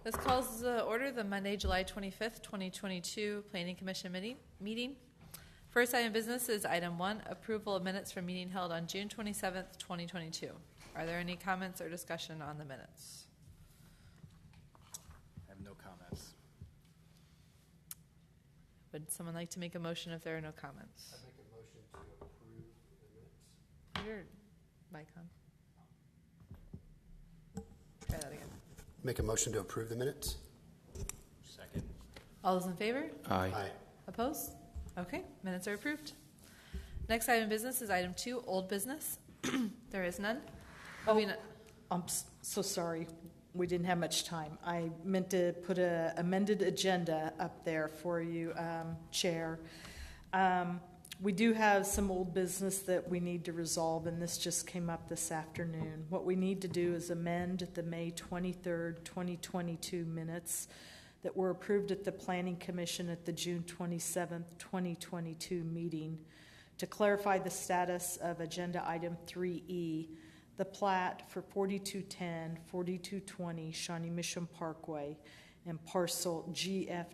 This calls to order the Monday, July 25th, 2022 Planning Commission meeting. First item of business is item 1, approval of minutes from meeting held on June 27th, 2022. Are there any comments or discussion on the minutes? I have no comments. Would someone like to make a motion if there are no comments? I make a motion to approve the minutes. Your mic on. Try that again. Make a motion to approve the minutes. Second. All those in favor? Aye. Opposed? Okay, minutes are approved. Next item of business is item 2, old business. There is none. I'm so sorry. We didn't have much time. I meant to put an amended agenda up there for you, Chair. We do have some old business that we need to resolve, and this just came up this afternoon. What we need to do is amend the May 23rd, 2022 minutes that were approved at the Planning Commission at the June 27th, 2022 meeting to clarify the status of Agenda Item 3E, the plat for 4210, 4220 Shawnee Mission Parkway and parcel GF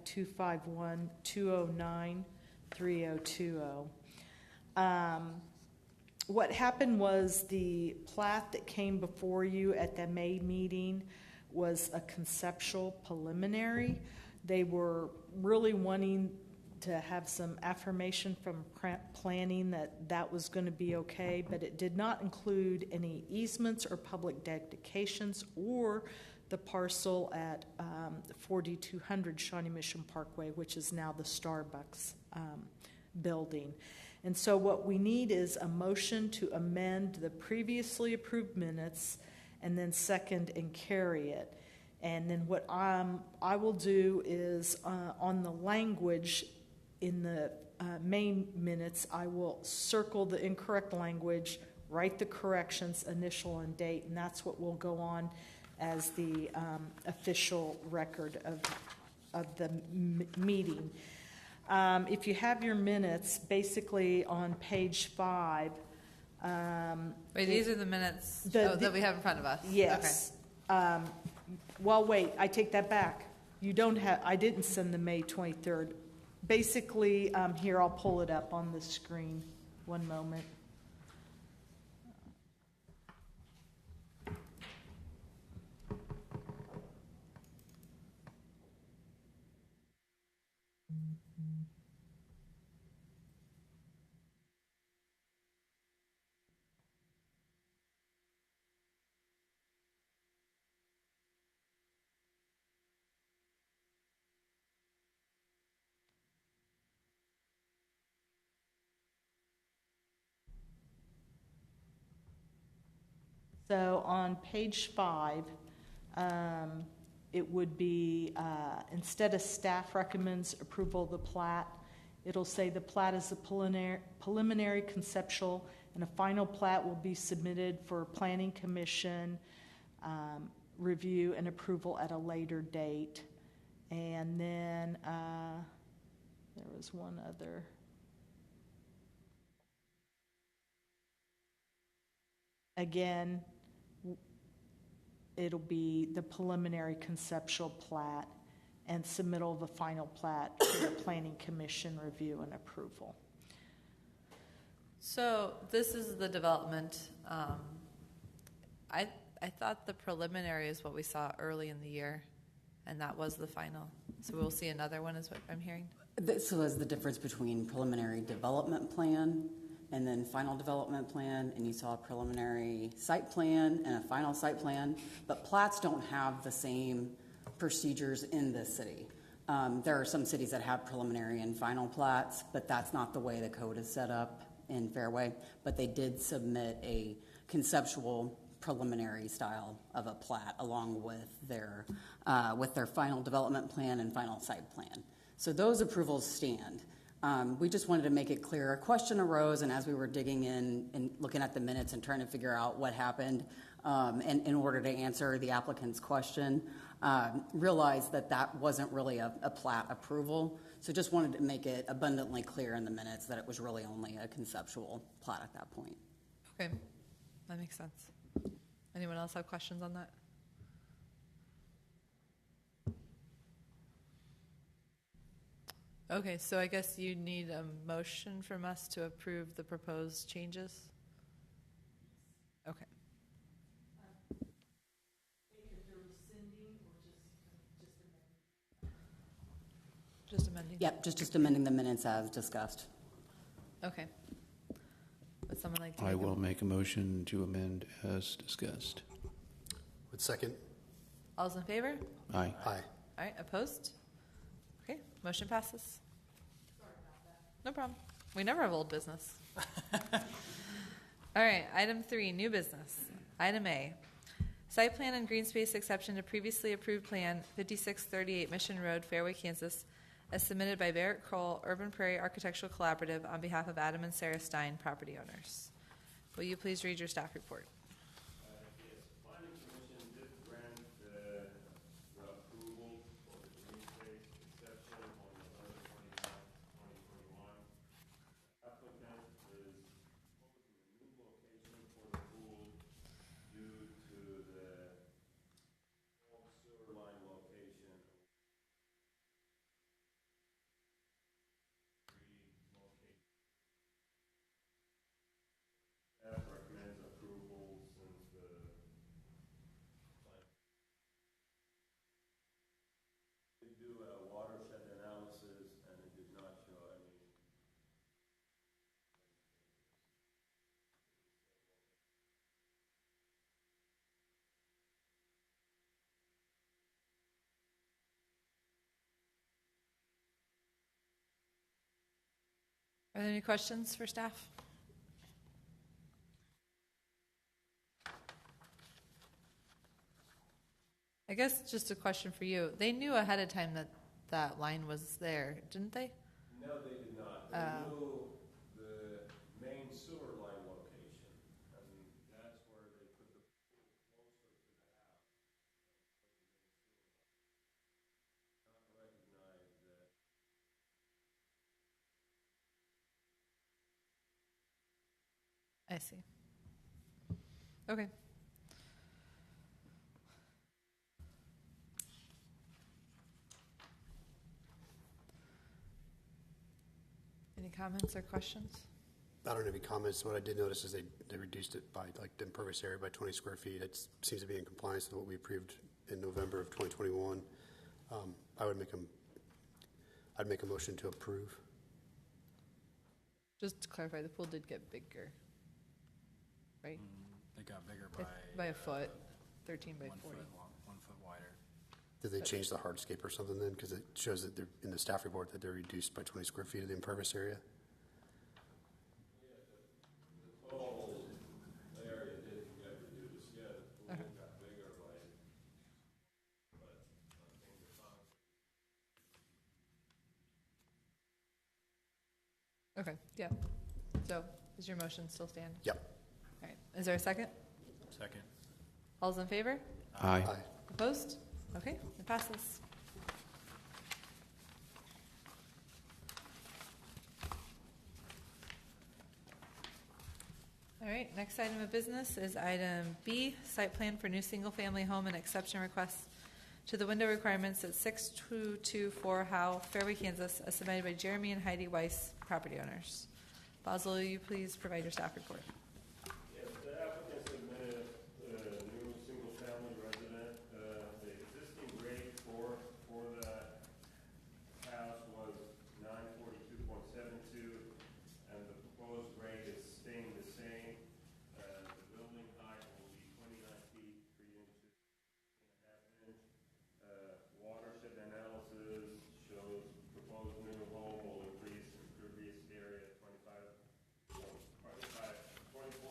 251-209-3020. What happened was the plat that came before you at the May meeting was a conceptual preliminary. They were really wanting to have some affirmation from planning that that was going to be okay, but it did not include any easements or public dedications or the parcel at 4200 Shawnee Mission Parkway, which is now the Starbucks building. And so what we need is a motion to amend the previously approved minutes and then second and carry it. And then what I will do is on the language in the main minutes, I will circle the incorrect language, write the corrections, initial and date, and that's what will go on as the official record of the meeting. If you have your minutes, basically on page 5. Wait, these are the minutes that we have in front of us. Yes. Okay. Well, wait, I take that back. You don't have. I didn't send the May 23rd. Basically, here, I'll pull it up on the screen. One moment. So on page 5, it would be, instead of staff recommends approval of the plat, it'll say the plat is a preliminary conceptual and a final plat will be submitted for Planning Commission review and approval at a later date. And then there was one other. Again, it'll be the preliminary conceptual plat and submittal of the final plat to the Planning Commission review and approval. So this is the development. I thought the preliminary is what we saw early in the year, and that was the final. So we'll see another one is what I'm hearing? So is the difference between preliminary development plan and then final development plan, and you saw a preliminary site plan and a final site plan, but plats don't have the same procedures in this city. There are some cities that have preliminary and final plats, but that's not the way the code is set up in Fairway, but they did submit a conceptual preliminary style of a plat along with their final development plan and final site plan. So those approvals stand. We just wanted to make it clear. A question arose, and as we were digging in and looking at the minutes and trying to figure out what happened, and in order to answer the applicant's question, realized that that wasn't really a plat approval. So just wanted to make it abundantly clear in the minutes that it was really only a conceptual plat at that point. Okay, that makes sense. Anyone else have questions on that? Okay, so I guess you need a motion from us to approve the proposed changes? Okay. Just amending? Yep, just amending the minutes as discussed. Okay. Would someone like to I make will make a motion to amend as discussed. Would second. All's in favor? Aye. Aye. All right, opposed? Okay, motion passes. No problem. We never have old business. All right, item 3, new business. Item A, site plan and green space exception to previously approved plan 5638 Mission Road, Fairway, Kansas, as submitted by Barrett Kroll, Urban Prairie Architectural Collaborative, on behalf of Adam and Sarah Stein, property owners. Will you please read your staff report? Yes, planning commission did grant the approval for the green space exception on November 29, 2021. Applicant is proposing a new location for the pool due to the old sewer line location. Staff recommends approval since the did do a watershed analysis and it did not show any. Are there any questions for staff? I guess just a question for you. They knew ahead of time that that line was there, didn't they? No, they did not. They knew the main sewer line location, and that's where they put the pool closer to the house. Not recognize that. I see. Okay. Any comments or questions? I don't have any comments. What I did notice is they reduced it by, like, the impervious area by 20 square feet. It seems to be in compliance with what we approved in November of 2021. I'd make a motion to approve. Just to clarify, the pool did get bigger, right? They got bigger By a foot, 13 by 1 40. foot long, 1 foot wider. Did they change the hardscape or something then? Because it shows that they're, in the staff report, that they're reduced by 20 square feet of the impervious area. The total area didn't get reduced. Yeah, the pool got bigger by, but I think the concrete. Okay, yeah. So, does your motion still stand? Yep. All right, is there a second? Second. All's in favor? Aye. Aye. Opposed? Okay, it passes. All right, next item of business is item B, site plan for new single-family home and exception requests to the window requirements at 6224 Howe, Fairway, Kansas, as submitted by Jeremy and Heidi Weiss, property owners. Basil, will you please provide your staff report? Yes, the applicant submitted a new single-family resident. The existing grade for that house was 942.72, and the proposed grade is staying the same. The building height will be 29 feet, 3 inches, 3.5 inch. Watershed analysis shows proposed new home will increase impervious area 24%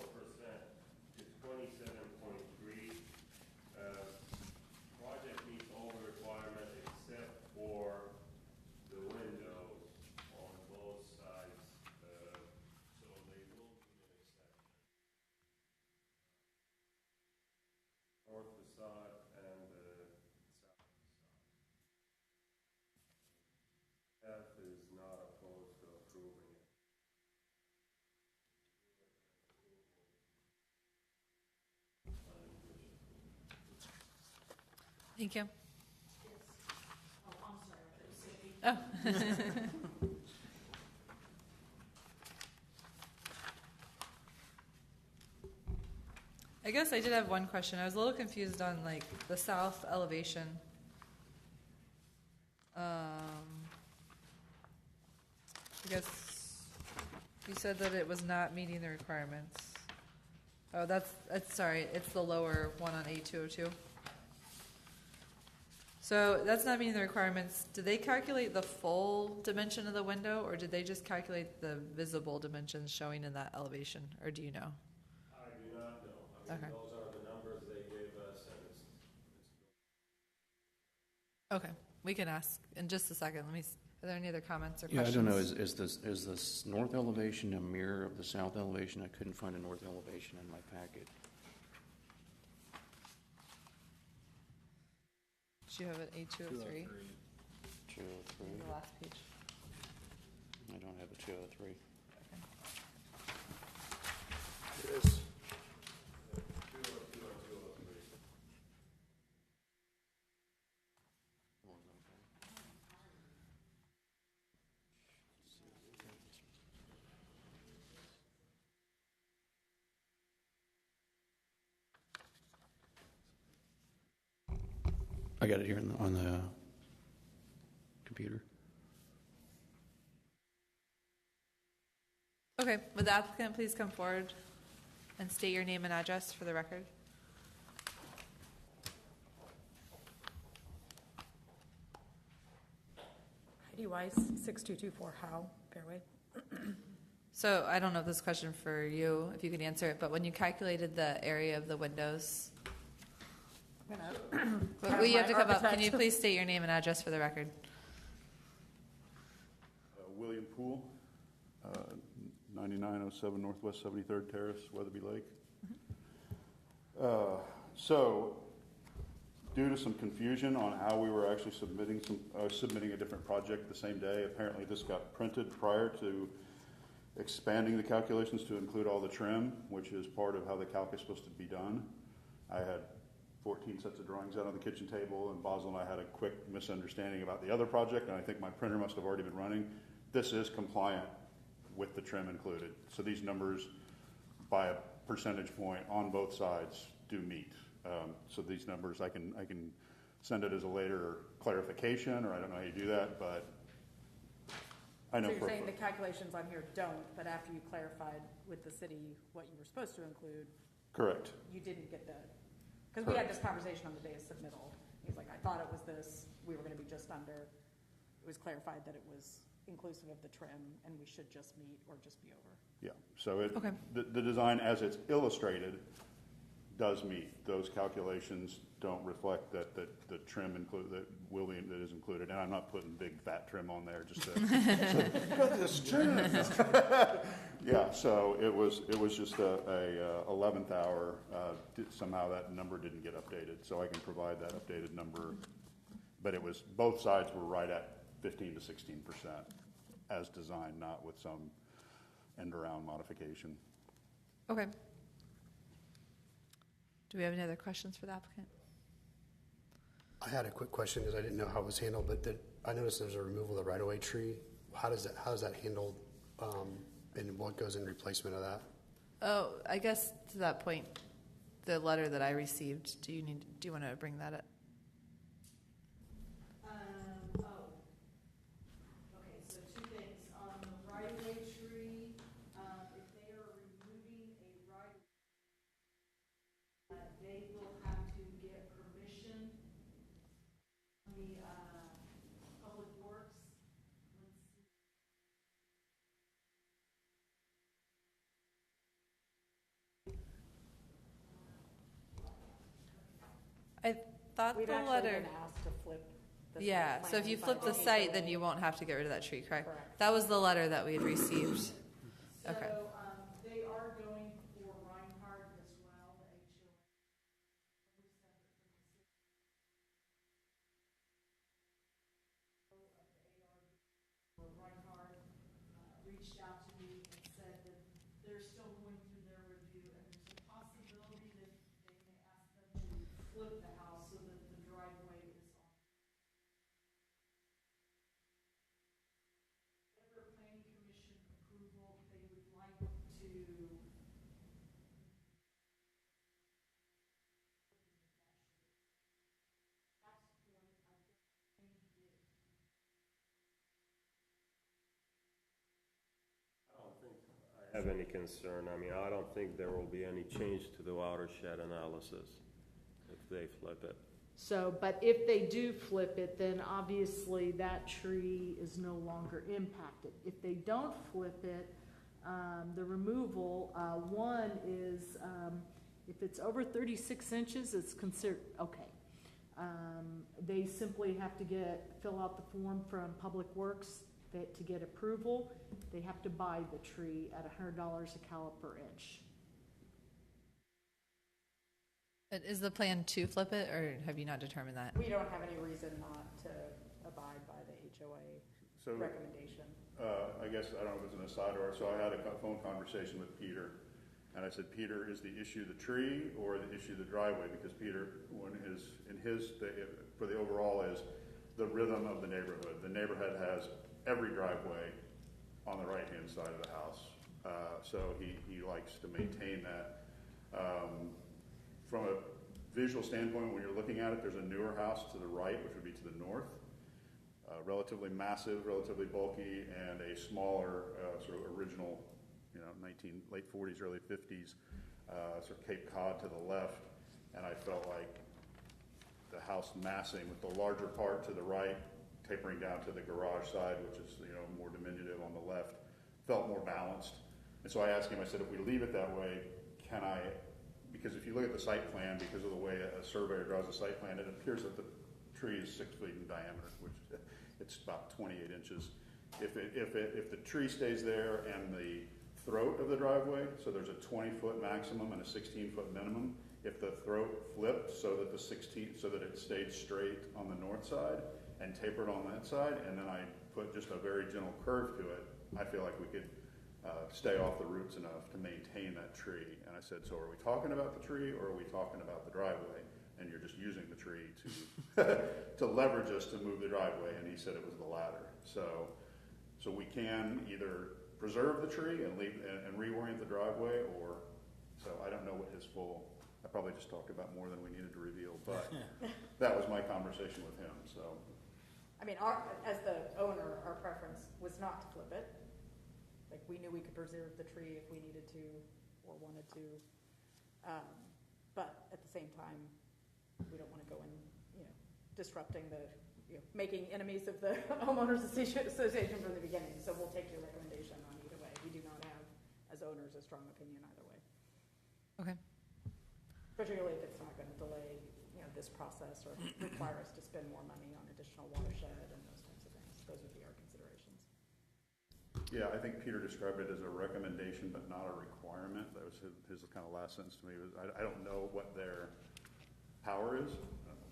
to 27.3. Project meets all the requirements except for the windows on both sides, so they will need an exception. North facade and south facade. Staff is not opposed to approving it. Thank you. Oh. I guess I did have one question. I was a little confused on like the south elevation. I guess you said that it was not meeting the requirements. Oh, that's sorry. It's the lower one on A202. So that's not meeting the requirements. Did they calculate the full dimension of the window, or did they just calculate the visible dimensions showing in that elevation, or do you know? I do not know. I mean, Okay. those are the numbers they gave us, and it's Okay, we can ask in just a second. Let me. Are there any other comments or Yeah, I questions? don't know, is this north elevation a mirror of the south elevation? I couldn't find a north elevation in my packet. Do you have an A203? 203. The last page. I don't have a 203. It is. 202 or 203. I got it here on the computer. Okay, would the applicant please come forward and state your name and address for the record? Heidi Weiss, 6224 Howe, Fairway. So I don't know if this is a question for you, if you can answer it, but when you calculated the area of the windows, well, you have to come up. Can you please state your name and address for the record? William Poole, 9907 Northwest 73rd Terrace, Weatherby Lake. So, due to some confusion on how we were actually submitting a different project the same day, apparently this got printed prior to expanding the calculations to include all the trim, which is part of how the calc is supposed to be done. I had 14 sets of drawings out on the kitchen table, and Basil and I had a quick misunderstanding about the other project, and I think my printer must have already been running. This is compliant with the trim included. So these numbers, by a percentage point on both sides, do meet. So these numbers, I can send it as a later clarification, or I don't know how you do that, but I know. So you're saying the calculations on here don't, but after you clarified with the city what you were supposed to include, Correct. you didn't get the, because we had this conversation on the day of submittal. He's like, I thought it was this, we were gonna be just under. It was clarified that it was inclusive of the trim, and we should just meet or just be over. Yeah, so Okay. the design as it's illustrated does meet. Those calculations don't reflect that the trim that is included, and I'm not putting big fat trim on there just to got this trim. Yeah, so it was just a 11th hour. Somehow that number didn't get updated, so I can provide that updated number. But it was, both sides were right at 15 to 16% as designed, not with some end around modification. Okay. Do we have any other questions for the applicant? I had a quick question because I didn't know how it was handled, but I noticed there's a removal of the right-of-way tree. How is that handled, and what goes in replacement of that? Oh, I guess to that point, the letter that I received, do you want to bring that up? Okay, so two things. On the right-of-way tree, if they are removing a right, they will have to get permission from the Public Works. Let's see. I thought We've the actually letter. been asked to flip the site Yeah, plan so if you by flip the HOA. site, then you won't have to get rid of that tree, correct? Correct. That was the letter that we had received. Okay. So, they are going for Reinhardt as well, the HOA. Reinhardt reached out to me and said that they're still going through their review, and there's a possibility that they may ask them to flip the house so that the driveway is on. After planning commission approval, they would like to have any concern. I mean, I don't think there will be any change to the watershed analysis if they flip it. So, but if they do flip it, then obviously that tree is no longer impacted. If they don't flip it, the removal, one is, if it's over 36 inches, it's considered, okay. They simply have to fill out the form from Public Works to get approval. They have to buy the tree at $100 a caliper inch. But is the plan to flip it, or have you not determined that? We don't have any reason not to abide by the HOA So, recommendation. I guess, I don't know if it's an aside or, so I had a phone conversation with Peter, and I said, Peter, is the issue the tree or the issue the driveway? Because Peter, for the overall is the rhythm of the neighborhood. The neighborhood has every driveway on the right-hand side of the house. So he likes to maintain that. From a visual standpoint, when you're looking at it, there's a newer house to the right, which would be to the north. Relatively massive, relatively bulky, and a smaller, sort of original, late 40s, early 50s, sort of Cape Cod to the left. And I felt like the house massing with the larger part to the right, tapering down to the garage side, which is, more diminutive on the left, felt more balanced. And so I asked him, I said, if we leave it that way, can I, because if you look at the site plan, because of the way a surveyor draws a site plan, it appears that the tree is 6 feet in diameter, which it's about 28 inches. If the tree stays there and the throat of the driveway, so there's a 20-foot maximum and a 16-foot minimum, if the throat flipped so that it stayed straight on the north side and tapered on that side, and then I put just a very gentle curve to it, I feel like we could stay off the roots enough to maintain that tree. And I said, so are we talking about the tree or are we talking about the driveway? And you're just using the tree to leverage us to move the driveway. And he said it was the latter. So we can either preserve the tree and reorient the driveway, or, so I don't know what his full, I probably just talked about more than we needed to reveal, but that was my conversation with him. So, I mean, as the owner, our preference was not to flip it. Like, we knew we could preserve the tree if we needed to or wanted to. But at the same time, we don't want to go in, disrupting making enemies of the homeowners association from the beginning. So we'll take your recommendation on either way. We do not have, as owners, a strong opinion either way. Okay. Particularly if it's not going to delay, this process or require us to spend more money on additional watershed and those types of things. Those would be our considerations. yeah, I think Peter described it as a recommendation but not a requirement. That was his kind of last sentence to me. I don't know what their power is.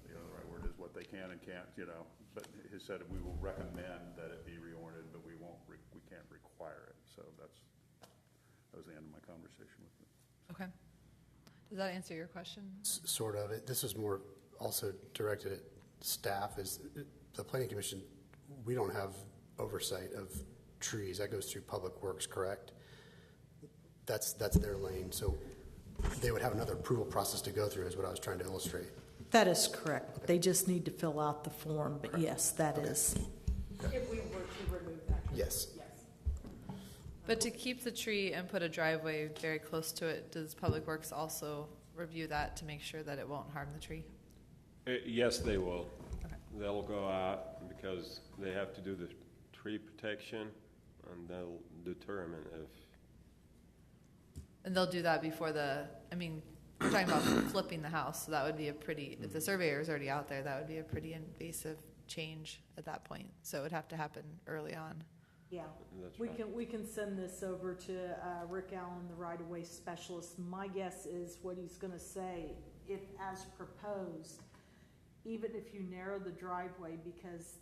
The right word is what they can and can't, but he said we will recommend that it be reoriented, but we can't require it. So that was the end of my conversation with him. Okay. Does that answer your question? Sort of. This is more also directed at staff. Is the Planning Commission, we don't have oversight of trees. That goes through Public Works, correct? That's their lane. So they would have another approval process to go through, is what I was trying to illustrate. That is correct. They just need to fill out the form, but yes, that is. If we were to remove that tree. Yes. Yes. But to keep the tree and put a driveway very close to it, does Public Works also review that to make sure that it won't harm the tree? Yes, they will. Okay. They'll go out because they have to do the tree protection, and they'll determine if. And they'll do that before we're talking about flipping the house, so that would be if the surveyor is already out there, that would be a pretty invasive change at that point. So it would have to happen early on. Yeah, That's we right. can send this over to Rick Allen, the right-of-way specialist. My guess is what he's going to say, if as proposed, even if you narrow the driveway, because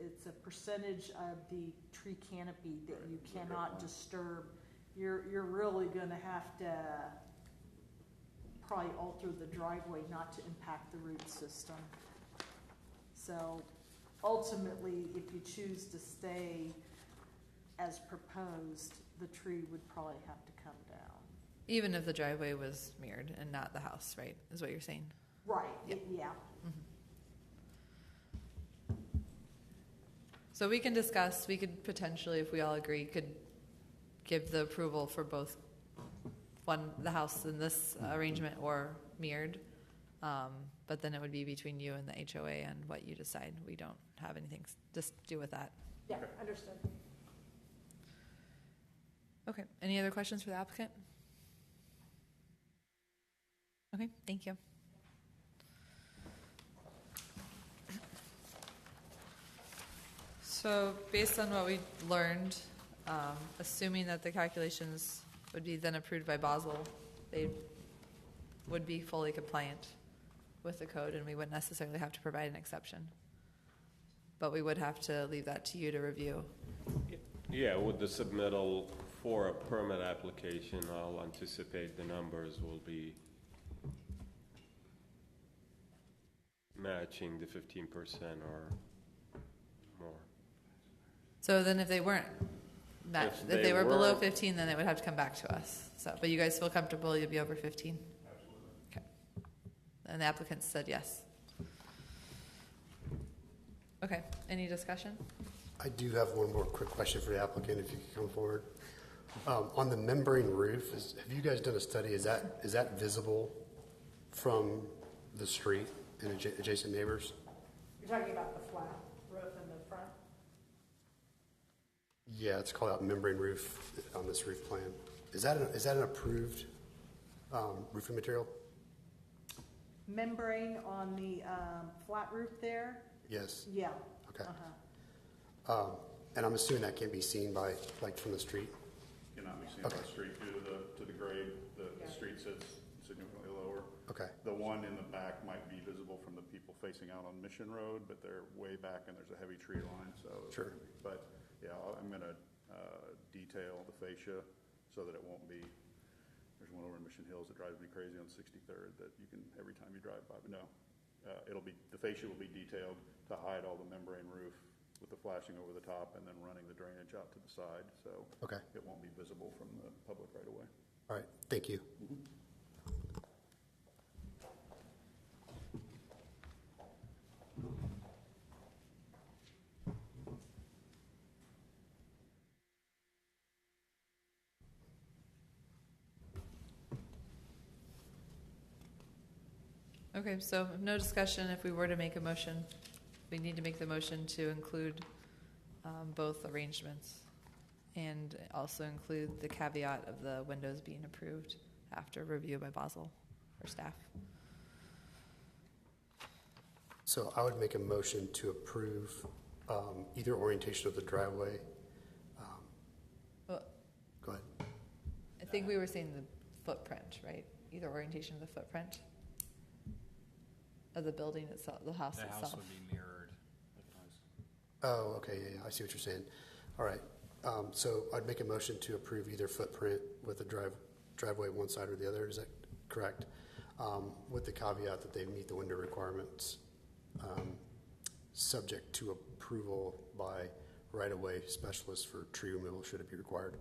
it's a percentage of the tree canopy that you cannot disturb, you're really going to have to probably alter the driveway not to impact the root system. So ultimately, if you choose to stay as proposed, the tree would probably have to come down. Even if the driveway was mirrored and not the house, right, is what you're saying? Right, Yep. yeah. So we can discuss, we could potentially, if we all agree, could give the approval for both the house in this arrangement or mirrored. But then it would be between you and the HOA and what you decide. We don't have anything to do with that. Yeah, understood. Okay, any other questions for the applicant? Okay, thank you. So based on what we learned, assuming that the calculations would be then approved by Basel, they would be fully compliant with the code and we wouldn't necessarily have to provide an exception. But we would have to leave that to you to review. Yeah, with the submittal for a permit application, I'll anticipate the numbers will be matching the 15% or more. So then if they weren't, if they were below 15, then it would have to come back to us. So, but you guys feel comfortable you'll be over 15? Absolutely. Okay. And the applicant said yes. Okay, any discussion? I do have one more quick question for the applicant, if you could come forward. On the membrane roof, have you guys done a study? Is that visible from the street and adjacent neighbors? You're talking about the flat roof in the front? Yeah, it's called out membrane roof on this roof plan. Is that an approved roofing material? Membrane on the flat roof there? Yes. Yeah. Okay. Uh-huh. And I'm assuming that can't be seen by, like, from the street? Cannot be seen Okay. by the street due to the grade. The street sits significantly lower. Okay. The one in the back might be visible from the people facing out on Mission Road, but they're way back and there's a heavy tree line, so. Sure. But, yeah, I'm gonna detail the fascia so that it won't be, there's one over in Mission Hills that drives me crazy on 63rd that you can, every time you drive by, but no. The fascia will be detailed to hide all the membrane roof with the flashing over the top and then running the drainage out to the side, so. Okay. It won't be visible from the public right away. All right, thank you. Okay, so no discussion. If we were to make a motion, we need to make the motion to include both arrangements and also include the caveat of the windows being approved after review by Basel or staff. So I would make a motion to approve either orientation of the driveway. Well, Go ahead. I think we were saying the footprint, right? Either orientation of the footprint of the building itself, the house The itself. house would be mirrored. Oh, okay, yeah, I see what you're saying. All right, so I'd make a motion to approve either footprint with the driveway one side or the other, is that correct? With the caveat that they meet the window requirements, subject to approval by right-of-way specialists for tree removal, should it be required.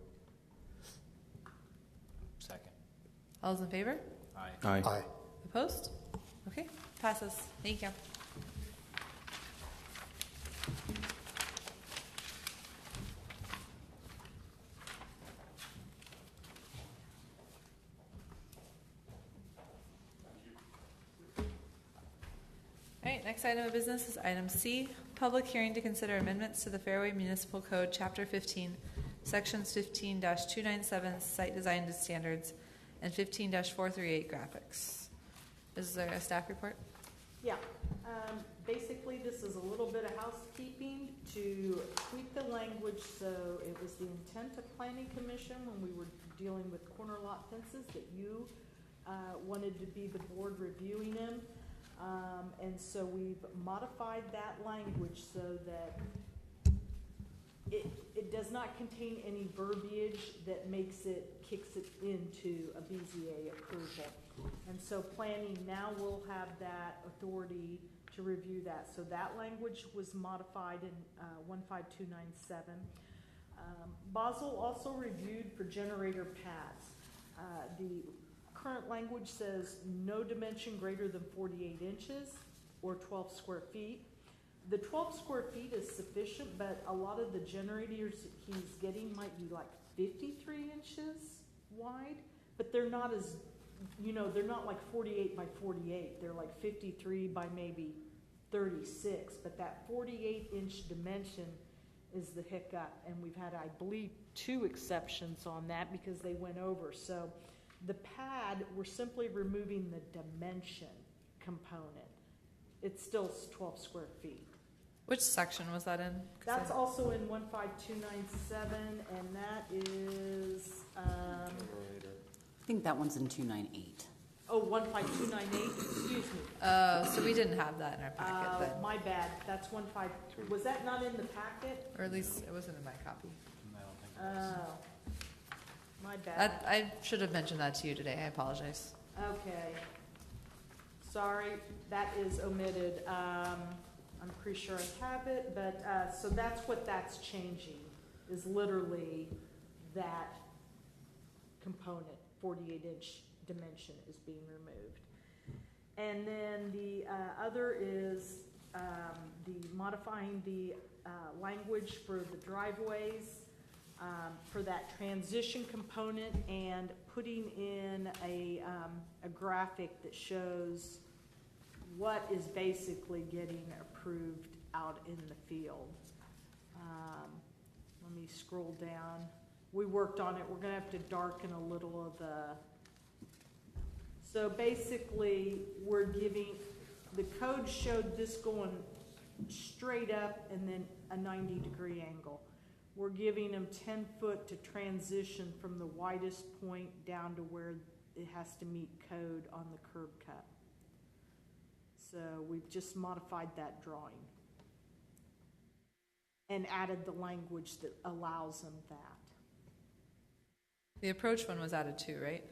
Second. All those in favor? Aye. Aye. Aye. Opposed? Okay, passes. Thank you. All right, next item of business is item C, public hearing to consider amendments to the Fairway Municipal Code, Chapter 15, Sections 15-297, Site Design Standards, and 15-438, Graphics. Is there a staff report? Yeah, basically, this is a little bit of housekeeping to tweak the language, so it was the intent of Planning Commission when we were dealing with corner lot fences that you wanted to be the board reviewing them. And so we've modified that language so that it does not contain any verbiage that kicks it into a BZA approval. And so planning now will have that authority to review that. So that language was modified in 15297. Basel also reviewed for generator pads. The current language says no dimension greater than 48 inches or 12 square feet. The 12 square feet is sufficient, but a lot of the generators he's getting might be like 53 inches wide, but they're not as, they're not like 48 by 48. They're like 53 by maybe 36, but that 48-inch dimension is the hiccup, and we've had, I believe, 2 exceptions on that because they went over. So the pad, we're simply removing the dimension component. It's still 12 square feet. Which section was that in? 'Cause That's also in 15297, and that is, I think that one's in 298. 15298, excuse me. So we didn't have that in our packet, but, My bad, that's 15, was that not in the packet? or at least it wasn't in my copy. I don't think it was. Oh, my bad. I should have mentioned that to you today. I apologize. Okay. Sorry, that is omitted. I'm pretty sure I have it, but, so that's what that's changing, is literally that component, 48-inch dimension is being removed. And then the other is the modifying the language for the driveways, for that transition component, and putting in a graphic that shows what is basically getting approved out in the field. Let me scroll down. We worked on it. We're gonna have to darken a little of the, so basically we're giving, the code showed this going straight up and then a 90-degree angle. We're giving them 10 foot to transition from the widest point down to where it has to meet code on the curb cut. So we've just modified that drawing and added the language that allows them that. The approach one was added too, right?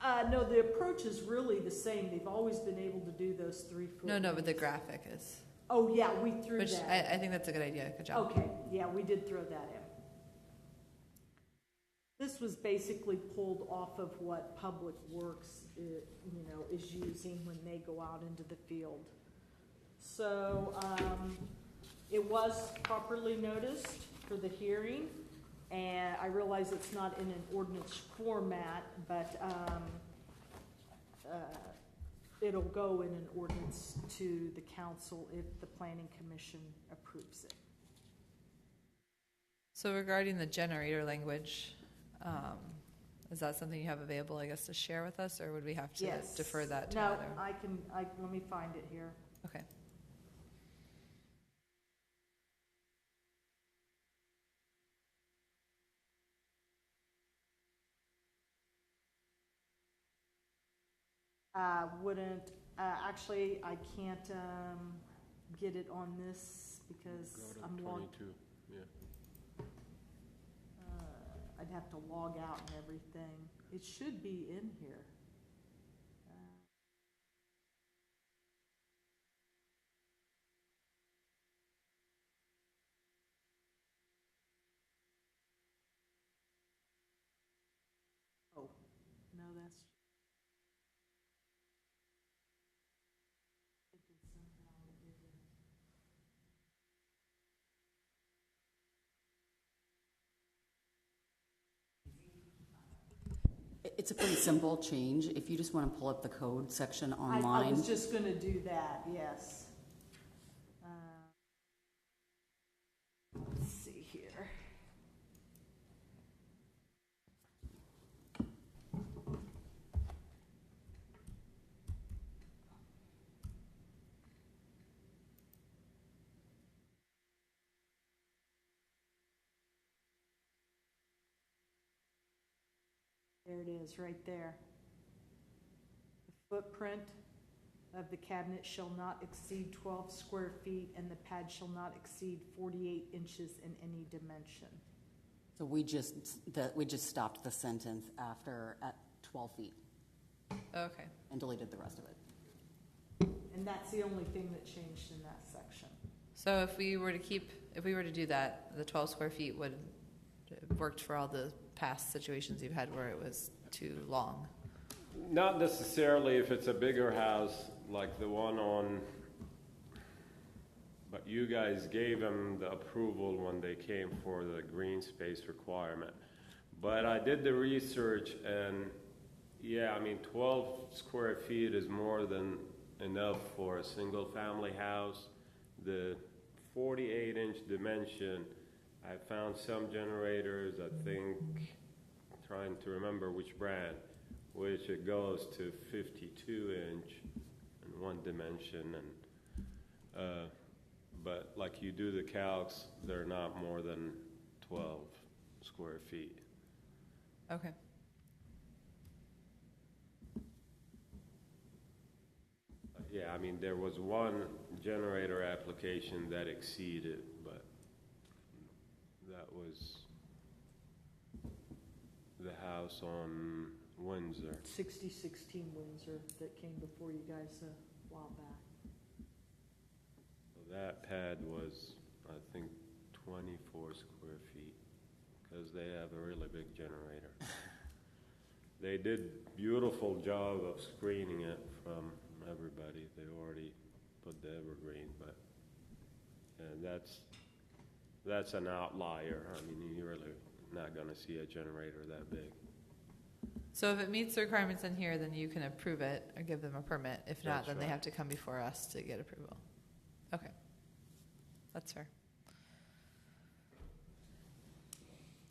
No, the approach is really the same. They've always been able to do those 3 foot. No, but the graphic is. Oh, yeah, we threw Which that. I think that's a good idea. Good job. Okay, yeah, we did throw that in. This was basically pulled off of what Public Works, is using when they go out into the field. So, it was properly noticed for the hearing, and I realize it's not in an ordinance format, but, it'll go in an ordinance to the council if the planning commission approves it. So regarding the generator language, is that something you have available, I guess, to share with us, or would we have to Yes. defer that to No, another? let me find it here. Okay. Wouldn't, actually, I can't, get it on this because I'm logged. I'd have to log out and everything. It should be in here. Oh, no, that's. Thinking somehow it isn't. It's a pretty simple change. If you just want to pull up the code section I online. was just gonna do that, yes. Let's see here. There it is, right there. The footprint of the cabinet shall not exceed 12 square feet, and the pad shall not exceed 48 inches in any dimension. So we just stopped the sentence at 12 feet Okay. and deleted the rest of it. And that's the only thing that changed in that section. So if we were to do that, the 12 square feet would worked for all the past situations you've had where it was too long. Not necessarily if it's a bigger house like the one on, but you guys gave them the approval when they came for the green space requirement. But I did the research, and yeah, I mean, 12 square feet is more than enough for a single-family house. The 48-inch dimension, I found some generators, I think, trying to remember which brand, which it goes to 52-inch in one dimension, and but like you do the calcs, they're not more than 12 square feet. Okay. Yeah, I mean, there was one generator application that exceeded, but that was the house on Windsor. 6016 Windsor that came before you guys a while back. So that pad was, I think, 24 square feet, because they have a really big generator. They did beautiful job of screening it from everybody. They already put the evergreen, but that's an outlier. I mean, you're really not going to see a generator that big. So if it meets the requirements in here, then you can approve it or give them a permit. If not, That's then they right. have to come before us to get approval. Okay. That's fair.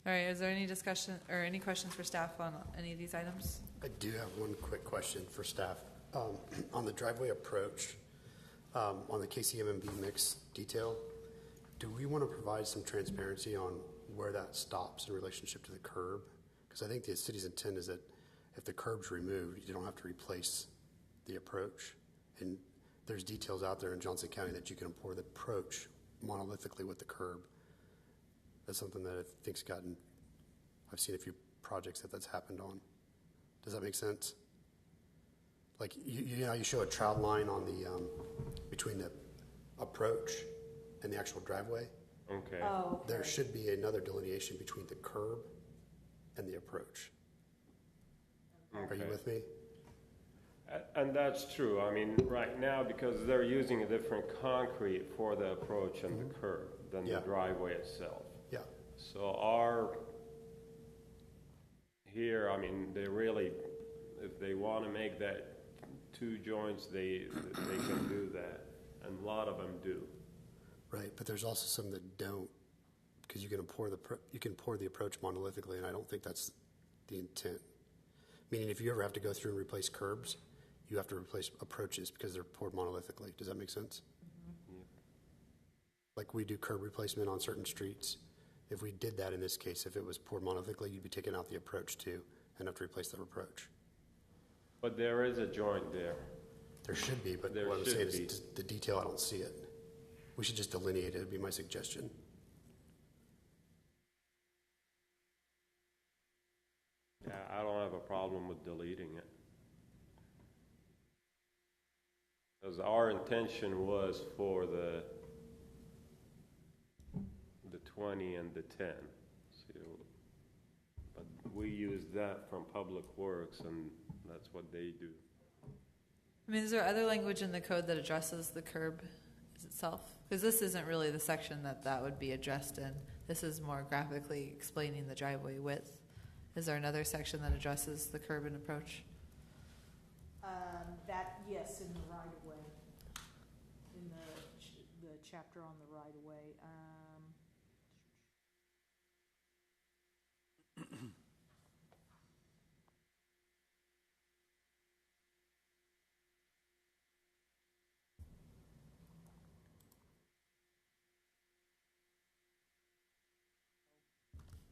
All right, is there any discussion or any questions for staff on any of these items? I do have one quick question for staff. On the driveway approach, on the KCMMB mix detail, do we want to provide some transparency on where that stops in relationship to the curb? Because I think the city's intent is that if the curb's removed, you don't have to replace the approach. And there's details out there in Johnson County that you can pour the approach monolithically with the curb. That's something that I think's gotten, I've seen a few projects that's happened on. Does that make sense? Like, you know, you show a trout line on the, between the approach and the actual driveway. Okay. Oh, okay. There should be another delineation between the curb and the approach. Are you Okay. with me? And that's true. I mean, right now, because they're using a different concrete for the approach and the curb than Yeah. the driveway itself. Yeah. So here, I mean, they really, if they want to make that 2 joints, they can do that, and a lot of them do. Right, but there's also some that don't, because you can pour the approach monolithically, and I don't think that's the intent. Meaning, if you ever have to go through and replace curbs, you have to replace approaches because they're poured monolithically. Does that make sense? Yeah. Like we do curb replacement on certain streets. If we did that in this case, if it was poured monolithically, you'd be taking out the approach too and have to replace the approach. But there is a joint there. There should be, but There what I'm should saying be. is the detail, I don't see it. We should just delineate it, would be my suggestion. Yeah, I don't have a problem with deleting it. Because our intention was for the 20 and the 10. So, but we used that from Public Works, and that's what they do. I mean, is there other language in the code that addresses the curb itself? Because this isn't really the section that would be addressed in. This is more graphically explaining the driveway width. Is there another section that addresses the curb and approach? Yes, in the right of way, in the chapter on the right of way.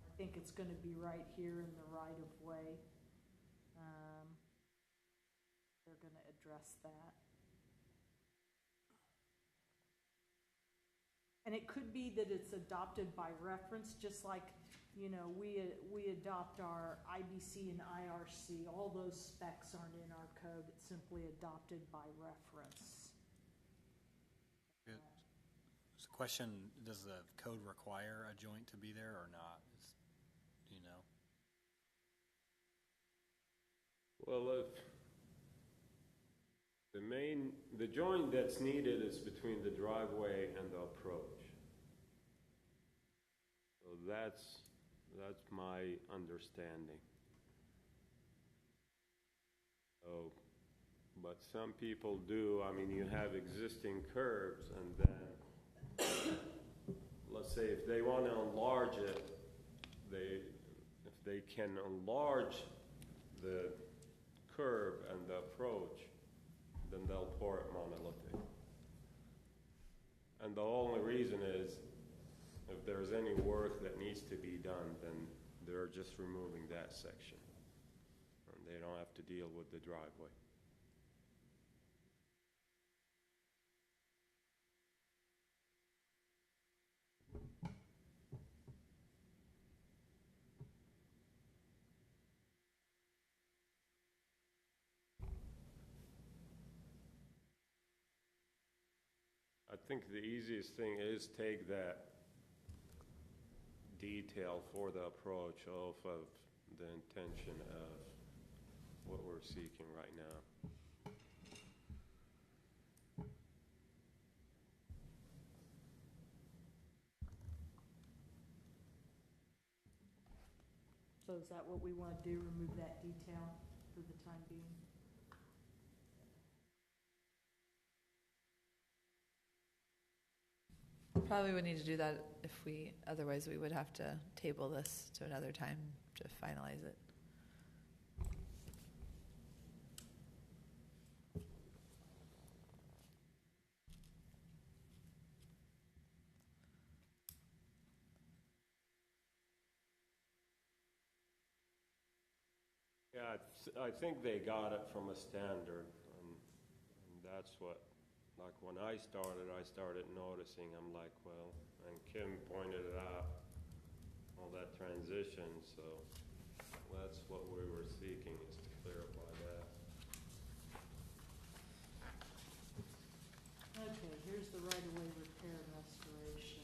I think it's going to be right here in the right of way. They're going to address that. And it could be that it's adopted by reference, just like, you know, we adopt our IBC and IRC. All those specs aren't in our code. It's simply adopted by reference. Is the question, does the code require a joint to be there or not? Do you know? Well, if the joint that's needed is between the driveway and the approach. So That's my understanding. So, but some people do, I mean, you have existing curbs, and then, let's say if they want to enlarge it, if they can enlarge the curb and the approach, then they'll pour it monolithic. And the only reason is, if there's any work that needs to be done, then they're just removing that section. And they don't have to deal with the driveway. I think the easiest thing is take that detail for the approach off of the intention of what we're seeking right now. So is that what we want to do, remove that detail for the time being? Probably would need to do that otherwise we would have to table this to another time to finalize it. Yeah, I think they got it from a standard, and that's what, like when I started noticing, I'm like, well, and Kim pointed it out, all that transition, so that's what we were seeking, is to clarify that. Okay, here's the right-of-way repair and restoration.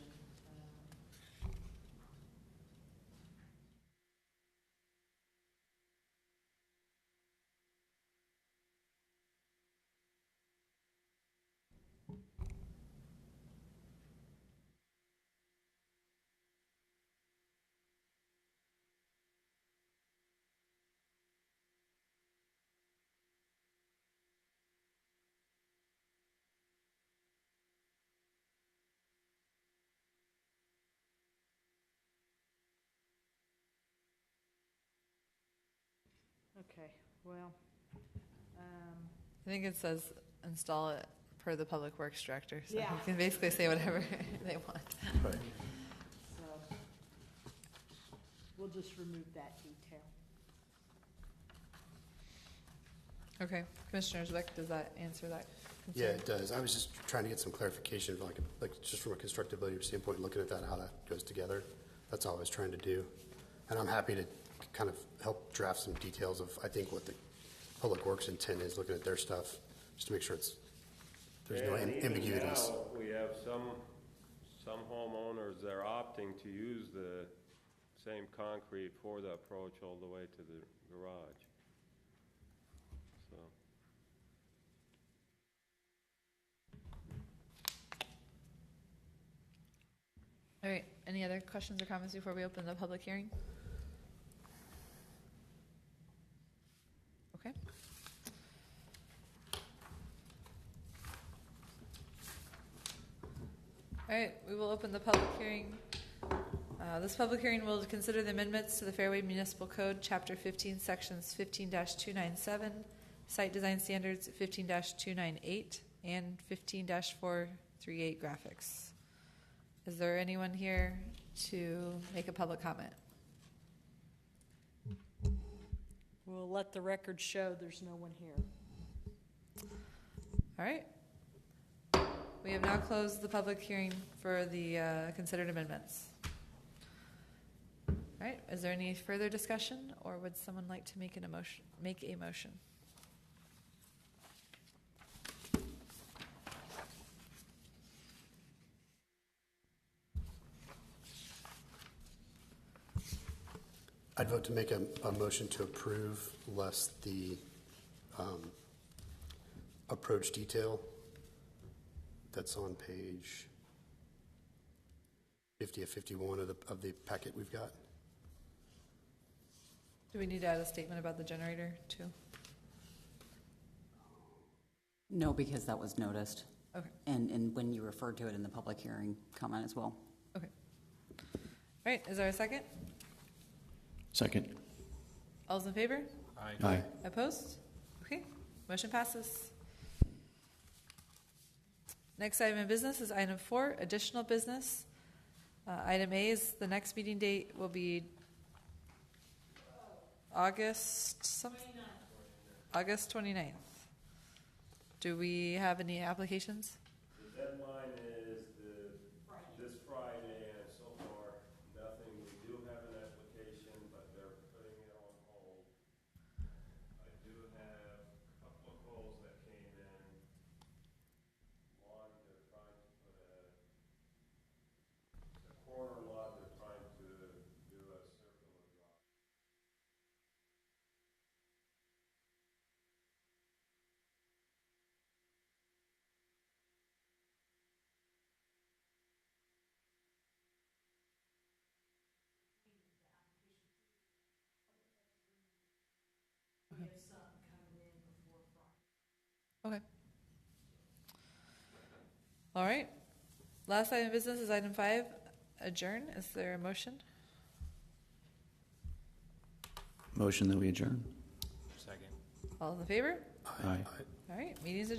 Okay, well, I think it says install it per the public works director, so Yeah. you can basically say whatever they want. Right. so we'll just remove that detail. Okay, Commissioner Zwick, does that answer that concern? Yeah, it does. I was just trying to get some clarification, like just from a constructability standpoint, looking at that, how that goes together. That's all I was trying to do. And I'm happy to kind of help draft some details of, I think, what the Public Works intent is, looking at their stuff, just to make sure there's no And even ambiguities. now, we have some homeowners, they're opting to use the same concrete for the approach all the way to the garage. So, All right, any other questions or comments before we open the public hearing? Okay. All right, we will open the public hearing. This public hearing will consider the amendments to the Fairway Municipal Code, Chapter 15, Sections 15-297, Site Design Standards 15-298, and 15-438 graphics. Is there anyone here to make a public comment? We'll let the record show there's no one here. All right. We have now closed the public hearing for the considered amendments. All right. Is there any further discussion, or would someone like to make a motion? I'd vote to make a motion to approve less the approach detail that's on page 50 of 51 of the packet we've got. Do we need to add a statement about the generator too? No, because that was noticed. Okay, And when you referred to it in the public hearing comment as well. okay. All right, is there a second? Second. All's in favor? Aye. Opposed? Okay, motion passes. Next item of business is item 4, additional business. Item A is the next meeting date will be August 29th. Do we have any applications? The deadline is this Friday, and so far, nothing. We do have an application, but they're putting it on hold. I do have a couple of calls that came in. One, they're trying to put a corner lot, they're trying to do a circular drive. Okay. All right. Last item of business is item 5, adjourn. Is there a motion? Motion that we adjourn. Second. All in favor? Aye. All right, meeting's adjourned.